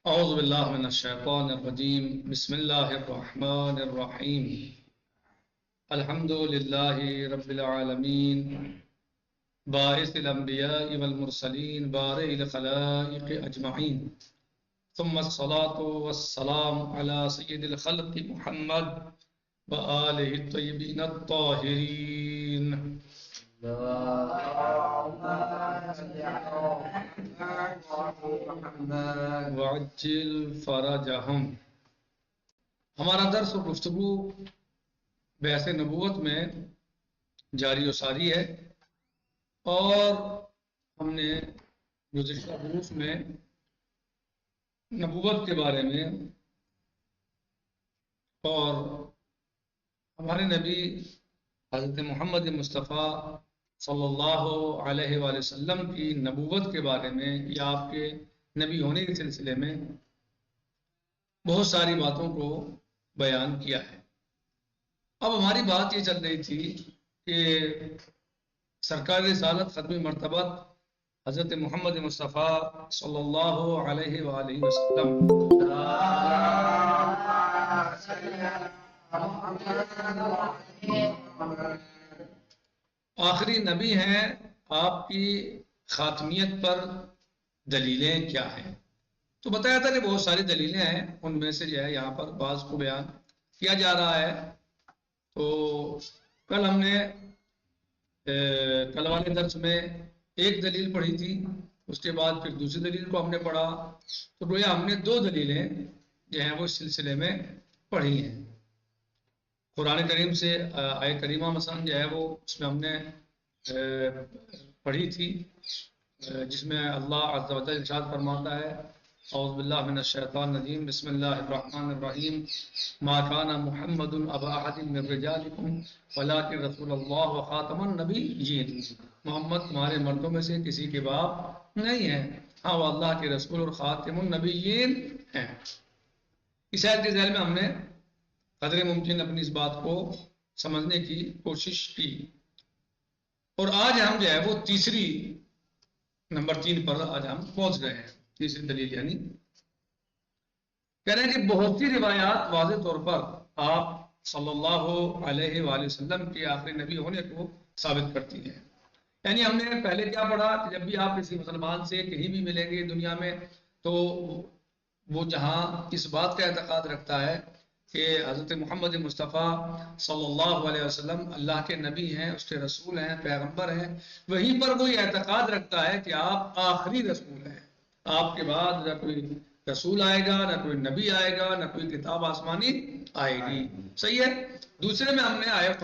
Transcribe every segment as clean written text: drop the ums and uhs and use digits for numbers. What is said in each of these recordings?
اعوذ باللہ من الشیطان الرجیم بسم اللہ الرحمن الرحیم الحمد للہ رب العالمین باعث الانبیاء والمرسلین بارئ الخلائق اجمعین ثم الصلاة والسلام علی سید الخلق محمد وآلہ الطیبین الطاہرین وعجل فرجہم۔ ہمارا درس و گفتگو بحث نبوت میں جاری و ساری ہے، اور ہم نے گزشتہ دروس میں نبوت کے بارے میں اور ہمارے نبی حضرت محمد مصطفیٰ صلی اللہ علیہ وآلہ وسلم کی نبوت کے بارے میں یا آپ کے نبی ہونے کے سلسلے میں بہت ساری باتوں کو بیان کیا ہے۔ اب ہماری بات یہ چل رہی تھی کہ سرکار رسالت ختم مرتبت حضرت محمد مصطفیٰ صلی اللہ علیہ وآلہ وسلم آخری نبی ہیں، آپ کی خاتمیت پر دلیلیں کیا ہیں؟ تو بتایا تھا کہ بہت ساری دلیلیں ہیں، ان میں سے جو ہے یہاں پر بعض کو بیان کیا جا رہا ہے۔ تو کل ہم نے کل والے درس میں ایک دلیل پڑھی تھی، اس کے بعد پھر دوسری دلیل کو ہم نے پڑھا، تو گویا ہم نے دو دلیلیں جو ہیں وہ اس سلسلے میں پڑھی ہیں۔ قرآن کریم سے آیت کریمہ مثلا جو ہے وہ اس میں ہم نے پڑھی تھی، جس میں اللہ عز و جل ارشاد فرماتا ہے اعوذ باللہ من الشیطان الرجیم بسم اللہ الرحمن الرحیم ما کان محمد ابا احد من رجالکم ولکن رسول اللہ وخاتم النبیین، محمد تمہارے مردوں میں سے کسی کے باپ نہیں ہیں، ہاں وہ اللہ کے رسول اور خاتم النبیین ہیں۔ اس آیت کے ذیل میں ہم نے قدر ممکن اپنی اس بات کو سمجھنے کی کوشش کی، اور آج ہم جو ہے وہ تیسری نمبر 3 پر آج ہم پہنچ گئے ہیں۔ تیسری دلیل یعنی کہہ رہے ہیں کہ بہت سی روایات واضح طور پر آپ صلی اللہ علیہ وآلہ وسلم کے آخری نبی ہونے کو ثابت کرتی ہیں۔ یعنی ہم نے پہلے کیا پڑھا کہ جب بھی آپ کسی مسلمان سے کہیں بھی ملیں گے دنیا میں، تو وہ جہاں اس بات کا اعتقاد رکھتا ہے کہ حضرت محمد مصطفیٰ صلی اللہ علیہ وسلم اللہ کے نبی ہیں، اس کے رسول ہیں، پیغمبر ہیں، وہیں پر وہ یہ اعتقاد رکھتا ہے کہ آپ آخری رسول ہیں، آپ کے بعد نہ کوئی رسول آئے گا، نہ کوئی نبی آئے گا، نہ کوئی کتاب آسمانی آئے گی۔ صحیح ہے۔ دوسرے میں ہم نے آیت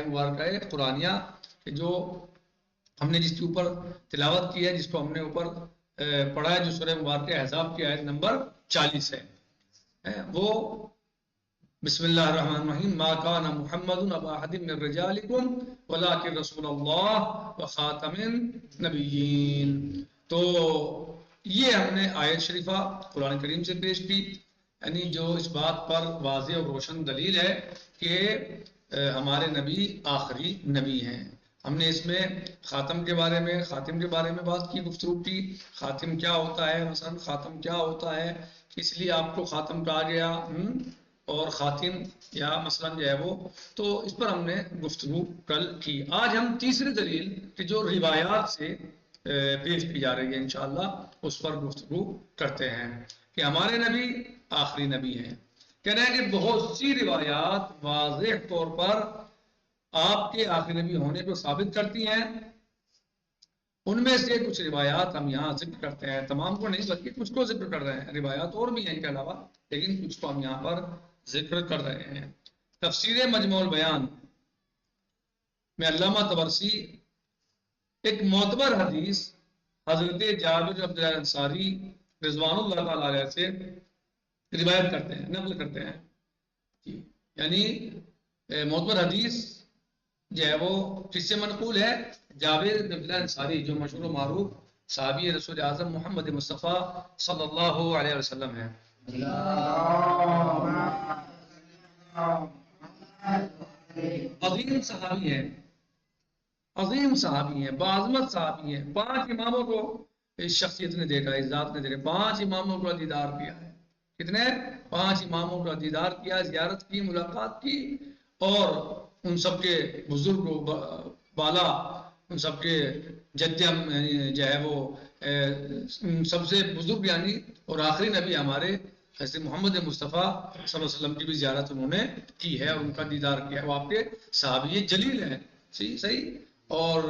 مبارکہ قرآنیہ جو ہم نے جس کے اوپر تلاوت کی ہے، جس کو ہم نے اوپر پڑھا ہے، جو سورہ مبارکہ احزاب کی آیت نمبر 40 ہے، وہ بسم اللہ الرحمن الرحیم ما کان محمد ابا احد من رجالکم ولکن رسول اللہ وخاتم النبیین۔ تو یہ ہم نے آیت شریفہ قرآن کریم سے پیش کی، یعنی جو اس بات پر واضح اور روشن دلیل ہے کہ ہمارے نبی آخری نبی ہیں۔ ہم نے اس میں خاتم کے بارے میں بات کی، گفتگو کی، خاتم کیا ہوتا ہے، مثلا خاتم کیا ہوتا ہے، اس لیے آپ کو خاتم کہا گیا، اور خاتم یا مثلا جو ہے وہ، تو اس پر ہم نے گفتگو کل کی۔ آج ہم تیسری دلیل کہ جو روایات سے پیش کی جا رہی ہے انشاءاللہ اس پر گفتگو کرتے ہیں کہ ہمارے نبی آخری نبی ہیں۔ کہہ رہے ہیں کہ بہت سی روایات واضح طور پر آپ کے آخری نبی ہونے کو ثابت کرتی ہیں۔ ان میں سے کچھ روایات ہم یہاں ذکر کرتے ہیں، تمام کو نہیں بلکہ کچھ کو ذکر کر رہے ہیں، روایات اور بھی ہیں ان کے علاوہ، لیکن کچھ کو ہم یہاں پر ذکر کر رہے ہیں۔ تفسیر مجموع البیان میں علامہ طبرسی ایک معتبر حدیث حضرت جابر بن عبد اللہ انصاری رضوان اللہ تعالی علیہ سے روایت کرتے ہیں، نقل کرتے ہیں، یعنی معتبر حدیث جو ہے وہ کس سے منقول ہے؟ جابر بن عبد اللہ انصاری، جو مشہور و معروف صحابی رسول اعظم محمد مصطفیٰ صلی اللہ علیہ وسلم ہیں۔ عظیم صحابی ہیں، عظیم صحابی ہیں، باعظمت صحابی ہیں، 5 اماموں کو اس شخصیت نے دیکھا، اس ذات نے دیکھا. 5 اماموں کا دیدار کیا ہے. کتنے؟ 5 اماموں کا دیدار کیا، زیارت کی، ملاقات کی، اور ان سب کے بزرگ بالا، ان سب کے جد جو ہے وہ سب سے بزرگ یعنی اور آخری نبی ہمارے حضرت محمد مصطفیٰ صلی اللہ علیہ وسلم کی بھی زیارت انہوں نے کی ہے اور ان کا دیدار کیا ہے. وہ آپ کے صحابی جلیل ہیں. صحیح. اور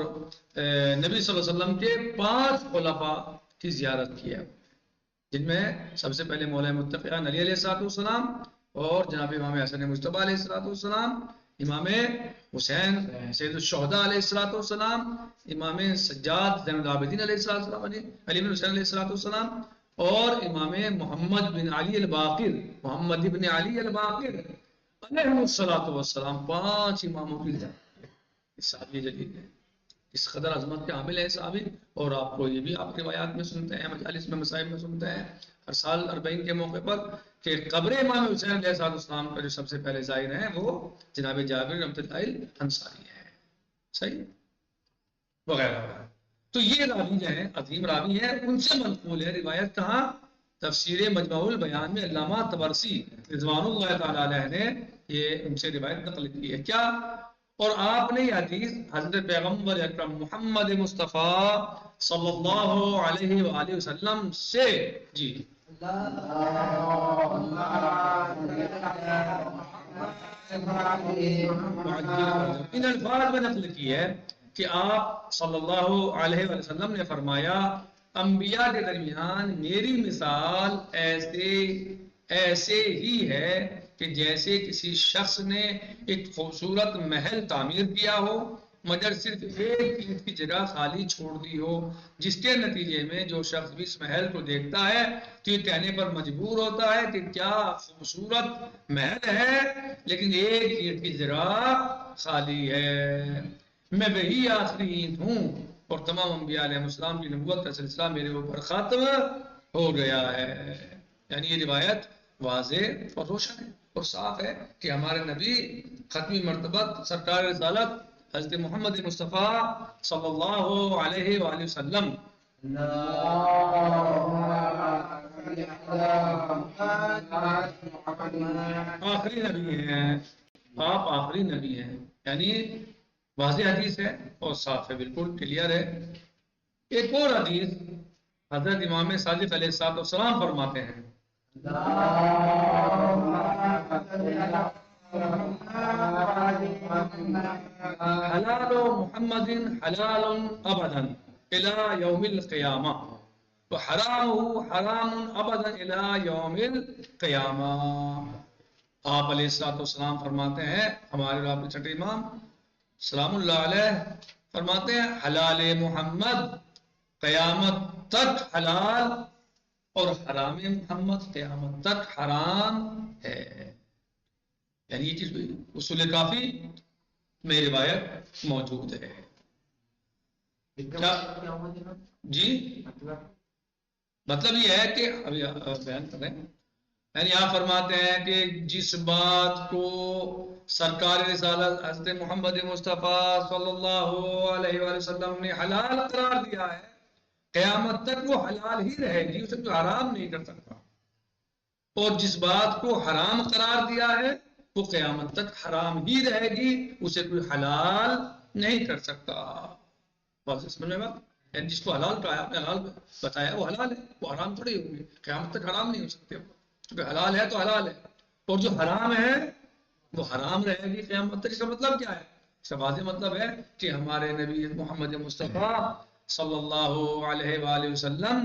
نبی صلی اللہ علیہ وسلم کے 5 خلفاء کی زیارت کی ہے، جن میں سب سے پہلے مولا متقیان علی علیہ السلام اور جناب امام حسن مجتبیٰ علیہ السلام، امام حسین سید الشہداء علیہ السلام، امام سجاد زین العابدین علیہ السلام، علی بن حسین علیہ السلام، اور امام محمد بن علی الباقر، محمد بن علی الباقر علیہ السلام. 5 اماموں کی صحابی جلیل ہے. اس قدر عظمت کے حامل ہے صحابی. اور آپ کو یہ بھی آپ روایات میں سنتے ہیں، مجالس میں، مسائل میں سنتے ہیں ہر سال 40 کے موقع پر کہ قبر امام حسین علیہ السلام کا جو سب سے پہلے زائر ہیں وہ جناب جابر رحمۃ اللہ الانصاری ہیں. صحیح وغیرہ وغیرہ. تو یہ راوی جو ہیں عظیم راوی ہیں، ان سے منقول ہے روایت. کہاں؟ تفسیر مجمع البیان میں علامہ طبرسی رضوان اللہ تعالی علیہ نے یہ ان سے روایت نقل کی ہے. کیا؟ اور آپ نے یہ حدیث حضرت پیغمبر اکرم محمد مصطفیٰ صلی اللہ علیہ وآلہ وسلم سے جی ان الفاظ میں نقل کی ہے کہ آپ صلی اللہ علیہ وآلہ وسلم نے فرمایا، انبیاء کے درمیان میری مثال ایسے ہی ہے کہ جیسے کسی شخص نے ایک خوبصورت محل تعمیر کیا ہو مگر صرف ایک اینٹ کی جگہ خالی چھوڑ دی ہو، جس کے نتیجے میں جو شخص بھی اس محل کو دیکھتا ہے تو یہ کہنے پر مجبور ہوتا ہے کہ کیا خوبصورت محل ہے لیکن ایک اینٹ کی جگہ خالی ہے. میں وہی آخری اینٹ ہوں اور تمام انبیاء علیہ السلام کی نبوت کا سلسلہ میرے اوپر ختم ہو گیا ہے. یعنی یہ روایت واضح اور روشن ہے اور صاف ہے کہ ہمارے نبی ختمی مرتبت سرکار رسالت حضرت محمد مصطفیٰ صلی اللہ علیہ وآلہ وسلم آخری نبی ہیں. آپ آخری نبی ہیں. یعنی واضح حدیث ہے اور صاف ہے، بالکل کلیئر ہے. ایک اور حدیث حضرت امام صادق علیہ السلام فرماتے ہیں، حلال محمد حلال ابدا الى یوم القیامہ وحرامہ حرام ابدا الى یوم القیامہ. آپ علیہ السلام فرماتے ہیں، ہمارے آپ کے چھٹے امام سلام اللہ علیہ فرماتے ہیں حلال محمد قیامت تک حلال اور حرام محمد قیامت تک حرام ہے. یعنی یہ چیز اصول کافی میں روایت موجود ہے. جی مطلب یہ ہے کہ ابھی بیان کر رہے ہیں، یعنی آپ فرماتے ہیں کہ جس بات کو سرکار رسالت حضرت محمد مصطفیٰ صلی اللہ علیہ وآلہ وسلم نے حلال قرار دیا ہے قیامت تک وہ حلال ہی رہے گی، اسے کوئی حرام نہیں کر سکتا. اور جس بات کو حرام قرار دیا ہے وہ قیامت تک حرام ہی رہے گی، اسے کوئی حلال نہیں کر سکتا. بات سمجھ میں بات؟ یعنی جس کو حلال کہا آپ نے حلال بتایا وہ حلال ہے، وہ حرام تھوڑی ہوگی، قیامت تک حرام نہیں ہو سکتے. کیونکہ حلال ہے تو حلال ہے، اور جو حرام ہے وہ حرام رہے گی قیامت تک. اس کا مطلب کیا ہے؟ اس کا واضح مطلب ہے کہ ہمارے نبی محمد مصطفیٰ صلی اللہ علیہ وآلہ وسلم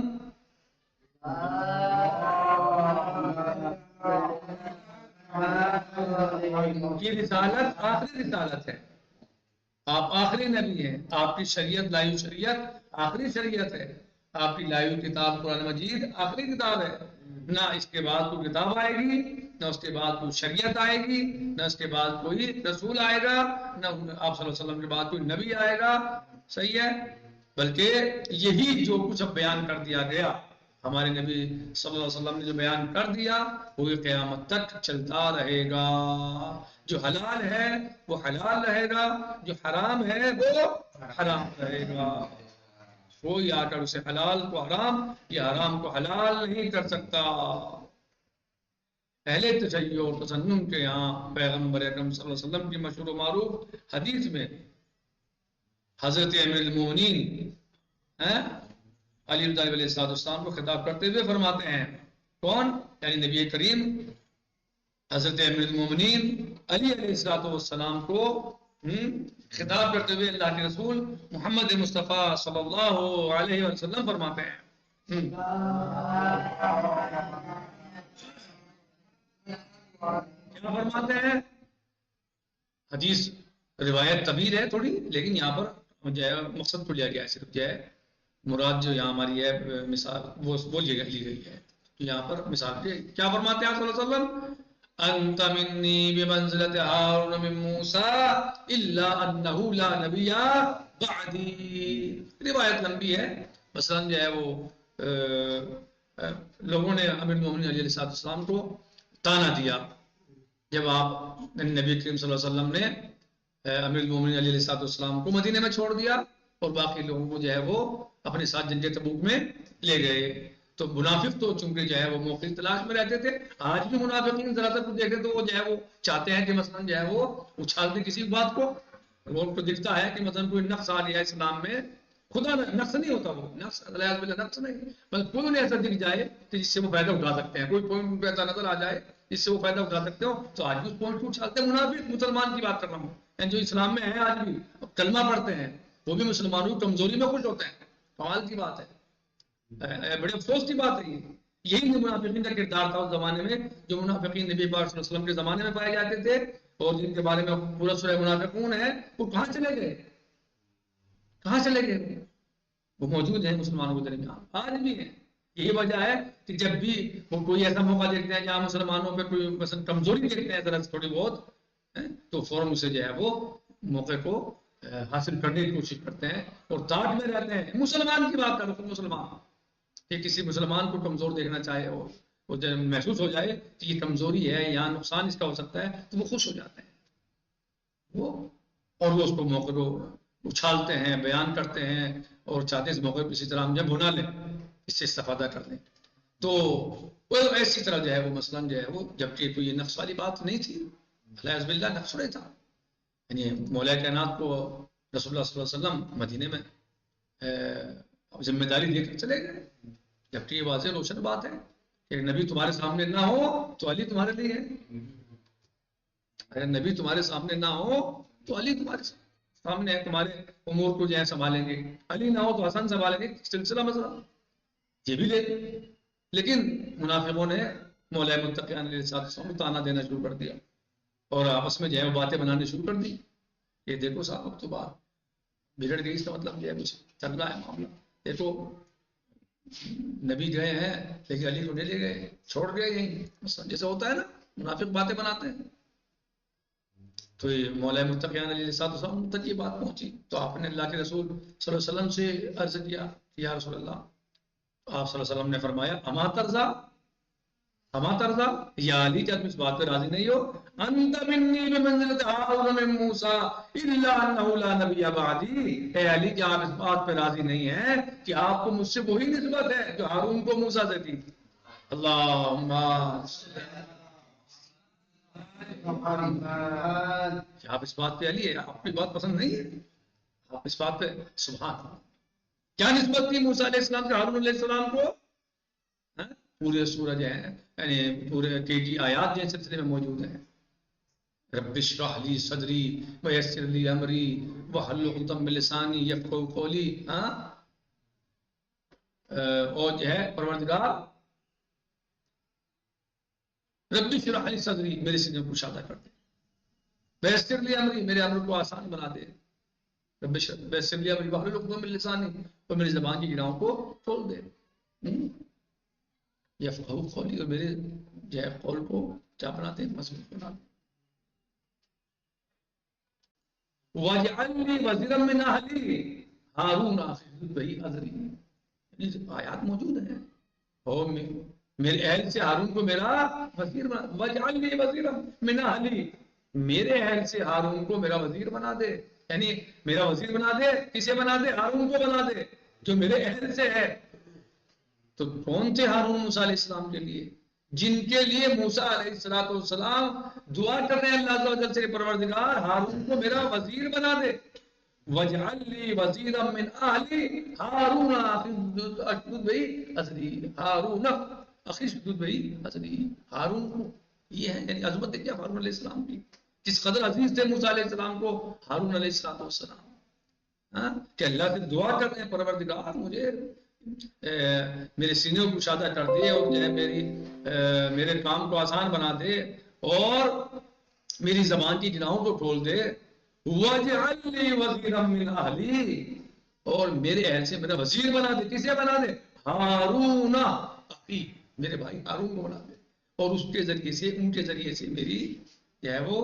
کی رسالت آخری رسالت ہے. آپ آخری نبی ہیں، آپ کی شریعت لائیو شریعت آخری شریعت ہے. آپ کی لائیو کتاب قرآن مجید آخری کتاب ہے. نہ اس کے بعد کوئی کتاب آئے گی، نہ اس کے بعد کوئی شریعت آئے گی، نہ اس کے بعد کوئی رسول آئے گا، نہ آپ صلی اللہ علیہ وسلم کے بعد کوئی نبی آئے گا. صحیح ہے؟ بلکہ یہی جو کچھ اب بیان کر دیا گیا ہمارے نبی صلی اللہ علیہ وسلم نے جو بیان کر دیا وہ قیامت تک چلتا رہے گا. جو حلال ہے وہ حلال رہے گا، جو حرام ہے وہ حرام رہے گا. کوئی آ کر اسے حلال کو حرام یا حرام کو حلال نہیں کر سکتا۔ اہل تشیع اور تسنن کے یہاں پیغمبر اکرم صلی اللہ علیہ وسلم کی مشہور و معروف حدیث میں حضرت امیر المومنین علی رضی اللہ علیہ السلام کو خطاب کرتے ہوئے فرماتے ہیں، کون؟ یعنی نبی کریم حضرت امیر المومنین علی علیہ السلام کو خطاب کرتے ہوئے اللہ کے رسول محمد مصطفیٰ صلی اللہ علیہ وسلم فرماتے ہیں، کیا فرماتے ہیں؟ حدیث روایت طویل ہے تھوڑی، لیکن یہاں پر جو ہے مقصد کو لیا گیا ہے، صرف جو ہے مراد جو یہاں ہماری ہے مثال وہ لی گئی ہے۔ تو یہاں پر مثال کیا فرماتے ہیں صلی اللہ علیہ وسلم؟ انت منی بمنزلت ہارون من موسیٰ الا انہ لا نبی بعدی۔ روایت لمبی ہے، مثلا جو ہے وہ لوگوں نے امیر المومنین علیہ السلام کو تانا دیا جب آپ نبی کریم صلی اللہ علیہ وسلم نے امیر المومنین علیہ السلام کو مدینے میں چھوڑ دیا اور باقی لوگوں کو جو ہے وہ اپنے ساتھ جنگ تبوک میں لے گئے۔ تو منافق تو چونکہ جو ہے وہ موقع تلاش میں رہتے تھے، آج بھی منافقین ذرا تک دیکھیں تو وہ جو ہے وہ چاہتے ہیں کہ مثلا جو ہے وہ اچھال دیں کسی بات کو، وہ کو دکھتا ہے کہ مثلا کوئی نقص آ گیا اسلام میں، خدا نقص نہیں ہوتا، وہ نقص نقص نہیں، بس کوئی ایسا دکھ جائے کہ جس سے وہ فائدہ اٹھا سکتے ہیں، کوئی پوائنٹ ایسا نظر آ جائے جس سے وہ فائدہ اٹھا سکتے ہو، تو آج بھی اس پوائنٹ کو اچھالتے ہیں۔ منافق مسلمان کی بات کر رہا ہوں، جو اسلام میں ہے آج بھی کلمہ پڑھتے ہیں، وہ بھی مسلمانوں کی کمزوری میں خوش ہوتے ہیں۔ کمال کی بات ہے، بڑے افسوس کی بات ہے۔ یہی منافقین کا کردار تھا اس زمانے میں، جو منافقین نبی پاک صلی اللہ علیہ وسلم کے زمانے میں پائے جاتے تھے، اور جن کے بارے میں پورا سورہ منافقون ہے، وہ کہاں چلے گئے؟ کہاں چلے گئے؟ وہ موجود ہیں مسلمانوں کے درمیان، آج بھی ہیں۔ یہی وجہ ہے کہ جب بھی وہ کوئی ایسا موقع دیکھتے ہیں جہاں مسلمانوں پہ کوئی مثلا کمزوری دیکھتے ہیں ذرا تھوڑی بہت، تو فوراً اسے جو ہے وہ موقع کو حاصل کرنے کی کوشش کرتے ہیں اور تاج میں رہتے ہیں۔ مسلمان کی بات کرو، مسلمان کہ کسی مسلمان کو کمزور دیکھنا چاہے اور وہ محسوس ہو جائے کہ یہ کمزوری ہے یا نقصان اس کا ہو سکتا ہے، تو وہ خوش ہو جاتے ہیں اور وہ اس کو موقع کو اچھالتے ہیں، بیان کرتے ہیں اور چاہتے ہیں اس موقع کو اسی طرح ہم جب بنا لیں، اس سے استفادہ کر لیں۔ تو وہ ایسی طرح جو ہے وہ مثلاً جو ہے وہ جبکہ کوئی نقص والی بات نہیں تھی، علیہ باللہ نقص نہیں تھا، یعنی مولا کائنات کو رسول اللہ صلی اللہ علیہ وسلم مدینے میں ذمہ داری دے کر چلے گئے، جبکہ یہ واضح روشن بات ہے کہ نبی تمہارے سامنے نہ ہو تو علی تمہارے لیے ہے، اگر نبی تمہارے سامنے نہ ہو تو علی تمہارے سامنے ہے، تمہارے امور کو جو ہے سنبھالیں گے، علی نہ ہو تو حسن سنبھالیں گے، سلسلہ مسئلہ یہ بھی لے۔ لیکن منافقوں نے مولا متقیان علیہ السلام کو تانا دینا شروع کر دیا اور آپس میں جو ہے باتیں بنانے شروع کر دی، یہ دیکھو صاحب اب تو بات بگڑ گئی، اس کا مطلب یہ ہے کچھ چل رہا ہے معاملہ، دیکھو نبی گئے ہیں لیکن علی کو نہیں لے گئے، چھوڑ گئے یہیں، جیسے ہوتا ہے نا منافق باتیں بناتے ہیں۔ تو یہ مولا متقیان علیہ السلام تک یہ بات پہنچی تو آپ نے اللہ کے رسول صلی اللہ علیہ وسلم سے عرض کیا کہ یا رسول اللہ، آپ صلی اللہ علیہ وسلم نے فرمایا اما ترضا یا علی، کیا تم اس بات پہ راضی نہیں ہو؟ انت منی بمنزلت ہارون من موسیٰ الا انہ لا نبی بعدی، اے علی کیا آپ اس بات پہ راضی نہیں ہیں کہ آپ کو مجھ سے وہی نسبت ہے جو ہارون کو موسیٰ سے تھی؟ اللہم کیا آپ اس بات پہ علی ہے، آپ کی بات پسند نہیں ہے، آپ اس بات پہ سبحان اللہ، کیا نسبت تھی موسیٰ علیہ السلام کے ہارون علیہ السلام کو؟ پورے سورج ہیں، یعنی پورے کی آیات جو سلسلے میں موجود ہیں، رب اشرح لی صدری ویسر لی امری واحلل عقدۃ من لسانی یفقہوا قولی، اور جو ہے پروردگار رب اشرح لی صدری، میرے سینے کو کشادہ کر دے، ویسر لی امری، میرے امر کو آسان بنا دے، رب ویسر لی امری واحلل عقدۃ من لسانی، اور میری زبان کی گراؤں کو کھول دے، یفقہوا قولی، اور میرے جو ہے قول کو کیا بناتے ہیں، مضبوط بنا دے۔ وَاجْعَلْ لِي وَزِيرًا مِّنْ أَهْلِي هَارُونَ أَخِي بِهِ أَزْرِي، آیات موجود ہیں، اور میرے اہل سے ہارون کو میرا وزیر بنا، وَاجْعَلْ لِي وَزِيرًا مِّنْ أَهْلِي، میرے اہل سے ہارون کو میرا وزیر بنا دے، یعنی میرا وزیر بنا دے، کسے بنا دے؟ ہارون کو بنا دے، جو میرے اہل سے ہے. تو کون تھے ہارون موسیٰ علیہ السلام کے لیے؟ جن کے لیے موسیٰ علیہ السلام دعا کر رہے ہیں اللہ عز و جل سے، پروردگار ہارون کو میرا وزیر بنا دے. وَاجْعَلْ لِي وَزِيرًا مِّنْ أَهْلِي هَارُونَ أَخِي اشْدُدْ بِهِ أَزْرِي هَارُونَ أَخِي اشْدُدْ بِهِ أَزْرِي. ہارون کو یہ ہے، یعنی عظمت دیکھیے ہارون علیہ السلام کی، کس قدر عزیز تھے موسیٰ علیہ السلام کو ہارون علیہ السلام. ہاں کہ اللہ سے دعا کر رہے ہیں پروردگار مجھے میرے سینے کو کشادہ کر دے اور جو ہے میرے کام کو آسان بنا دے اور میری زبان کی گناہوں کو کھول دے. وَاجْعَلْ لِي وَزِيرًا مِّنْ أَهْلِي، اور میرے اہل سے میرا وزیر بنا دے. کسے بنا دے؟ ہارون اخی، میرے بھائی ہارون کو بنا دے، اور اس کے ذریعے سے، ان کے ذریعے سے میری جو ہے وہ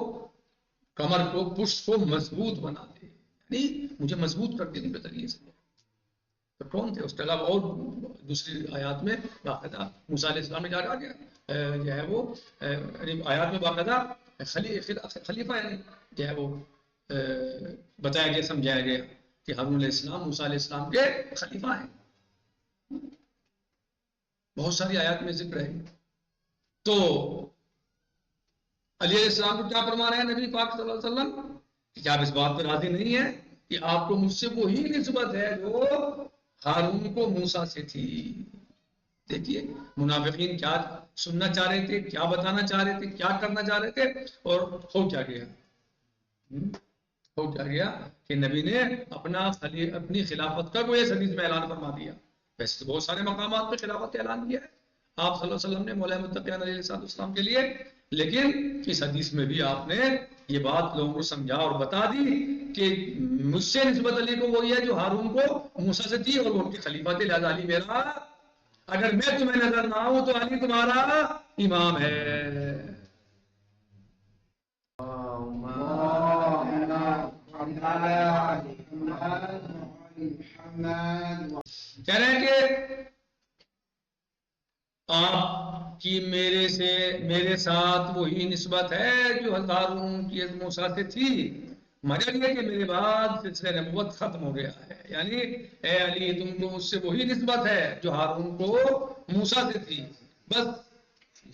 کمر کو، پشت کو مضبوط بنا دے، یعنی مجھے مضبوط کر دے ان کے ذریعے سے. تو کون تھے؟ اس کے علاوہ اور دوسری آیات میں باقاعدہ موسیٰ علیہ السلام نے کیا کہا کہ جو ہے وہ آیات میں باقاعدہ خلیفہ یعنی جو ہے وہ بتایا گیا، سمجھایا گیا کہ ہارون علیہ السلام موسیٰ علیہ السلام کے خلیفہ ہیں. بہت ساری آیات میں ذکر ہے. تو علی علیہ السلام کو کیا فرما رہے ہیں نبی پاک صلی اللہ علیہ وسلم کہ آپ اس بات پر راضی نہیں ہیں کہ آپ کو مجھ سے وہی نسبت ہے جو ہارون کو موسیٰ سے تھی. دیکھیے منافقین کیا سننا چاہ رہے تھے، کیا بتانا چاہ رہے تھے، کیا کرنا چاہ رہے تھے، اور ہو کیا گیا؟ ہو کیا گیا کہ نبی نے اپنی خلافت کا کوئی حدیث میں اعلان فرما دیا. ویسے تو بہت سارے مقامات پہ خلافت کا اعلان کیا ہے آپ صلی اللہ علیہ وسلم نے مولا متقین علیہ السلام کے لیے، لیکن اس حدیث میں بھی آپ نے یہ بات لوگوں کو سمجھا اور بتا دی کہ مجھ سے نسبت علی کو وہی ہے جو ہارون کو موسیٰ سے تھی، اور وہ ان کے خلیفہ تھے، لہذا علی میرا، اگر میں تمہیں نظر نہ آؤں تو علی تمہارا امام ہے. کہہ رہے ہیں کہ آپ کی میرے ساتھ وہی نسبت ہے جو ہارون کی موسیٰ سے تھی، مگر یہ کہ میرے بعد سلسلہ نبوت ختم ہو گیا ہے. یعنی اے علی تم کو مجھ سے وہی نسبت ہے جو ہارون کو موسیٰ سے تھی، بس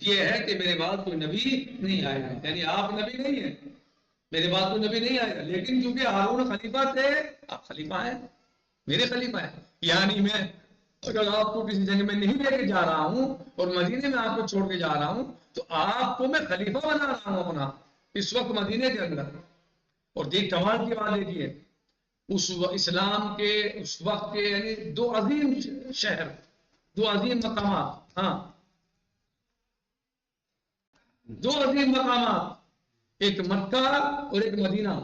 یہ ہے کہ میرے بعد کوئی نبی نہیں آئے گا. یعنی آپ نبی نہیں ہیں، میرے بعد کوئی نبی نہیں آئے گا، لیکن کیونکہ ہارون خلیفہ تھے، آپ خلیفہ ہیں، میرے خلیفہ ہیں. یعنی میں اگر آپ کو کسی جگہ میں نہیں لے کے جا رہا ہوں اور مدینے میں آپ کو چھوڑ کے جا رہا ہوں تو آپ کو میں خلیفہ بنا رہا ہوں اپنا اس وقت مدینے کے اندر. اور دیکھ کمال کی بات دیکھیے، اس اسلام کے اس وقت کے یعنی دو عظیم شہر، دو عظیم مقامات، ہاں دو عظیم مقامات، ایک مکہ اور ایک مدینہ.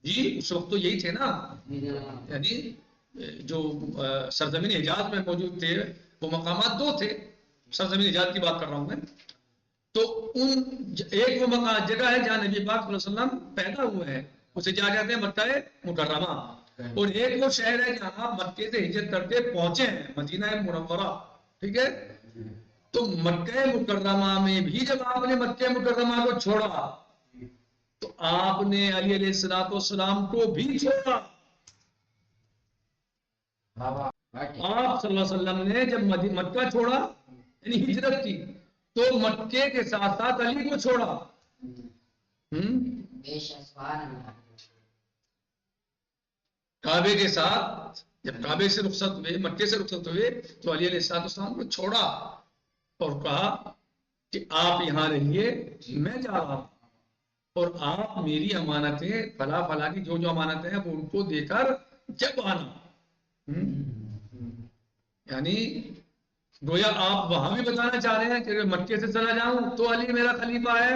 جی اس وقت تو یہی تھے نا، یعنی جو سرزمین حجاز میں موجود تھے وہ مقامات دو تھے، سرزمین حجاز کی بات کر رہا ہوں میں. تو ایک وہ جگہ ہے جہاں نبی پاک صلی اللہ علیہ وسلم پیدا ہوئے ہیں، اسے کیا کہتے ہیں؟ مکہ مکرمہ. اور ایک وہ شہر ہے جہاں مکے سے ہجرت کر کے پہنچے ہیں، مدینہ منورہ. ٹھیک ہے، تو مکہ مکرمہ میں بھی جب آپ نے مکہ مکرمہ کو چھوڑا تو آپ نے علی علیہ السلام کو بھی چھوڑا. آپ صلی اللہ علیہ وسلم نے جب مکہ چھوڑا یعنی ہجرت کی تو مکے کے ساتھ ساتھ علی کو چھوڑا. کعبے کے ساتھ جب کعبے سے رخصت ہوئے، مکے سے رخصت ہوئے تو علی علیہ السلام کو چھوڑا اور کہا کہ آپ یہاں رہیے، میں جا رہا ہوں اور آپ میری امانتیں فلاں فلاں کی جو امانتیں ہیں وہ ان کو دے کر جب آنا. یعنی گویا آپ وہاں بھی بتانا چاہ رہے ہیں کہ اگر مکے سے چلا جاؤں تو علی میرا خلیفہ ہے،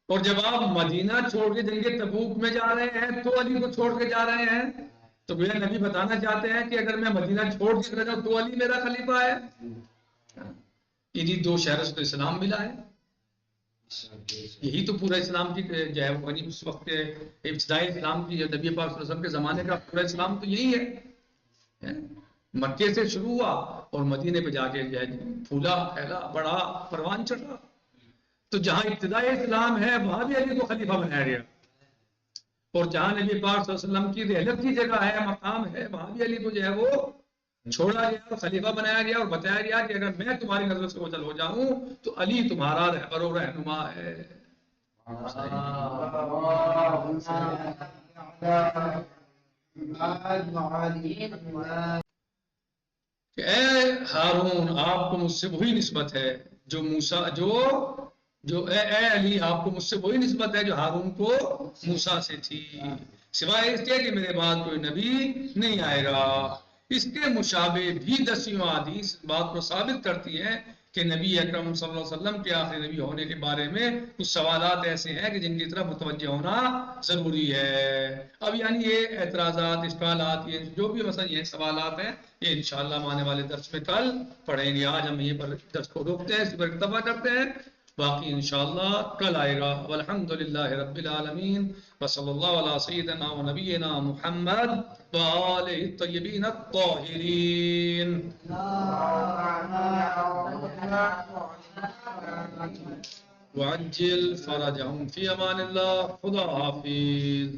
اور جب آپ مدینہ چھوڑ کے جنگ تبوک میں جا رہے ہیں تو علی کو چھوڑ کے جا رہے ہیں. تو گویا نبی بتانا چاہتے ہیں کہ اگر میں مدینہ چھوڑ کے چلا جاؤں تو علی میرا خلیفہ ہے. انہی دو شہروں سے تو اسلام ملا ہے. یہی تو پورا اسلام کی جو ہے اس وقت ابتدائی اسلام کی نبی پاک صلی اللہ علیہ وسلم کے زمانے کا پورا اسلام تو یہی ہے. مکے سے شروع ہوا اور مدینے پہ جا کے جو ہے پھولا پھیلا بڑا پروان چڑھا. تو جہاں ابتدائی اسلام ہے وہاں بھی علی کو خلیفہ بنایا گیا. اور جہاں نبی پاک صلی اللہ علیہ وسلم کی رحلت کی جگہ ہے، مقام ہے، وہاں بھی علی کو جو ہے وہ چھوڑا گیا اور خلیفہ بنایا گیا اور بتایا گیا کہ اگر میں تمہاری نظر سے اوجھل ہو جاؤں تو علی تمہارا رہبر و رہنما ہے. کہ اے ہارون آپ کو مجھ سے وہی نسبت ہے جو موسیٰ اے علی آپ کو مجھ سے وہی نسبت ہے جو ہارون کو موسیٰ سے تھی، سوائے اس کے کہ میرے بعد کوئی نبی نہیں آئے گا. اس کے مشابہ بھی 10 احادیث بات کو ثابت کرتی ہیں کہ نبی اکرم صلی اللہ علیہ وسلم کے آخری نبی ہونے کے بارے میں کچھ سوالات ایسے ہیں کہ جن کی طرف متوجہ ہونا ضروری ہے. اب یعنی یہ اعتراضات، اشکالات، یہ جو بھی مثلا یہ سوالات ہیں، یہ انشاءاللہ ہم آنے والے درس میں کل پڑھیں گے. آج ہم یہ پر درس کو روکتے ہیں، اس پر اکتفا کرتے ہیں، باقی انشاءاللہ کل آئے گا. والحمدللہ رب العالمین وصلی اللہ علی سیدنا و نبینا محمد وآلہ الطیبین الطاہرین. وعجل فرجهم فی امان اللہ. خدا حافظ.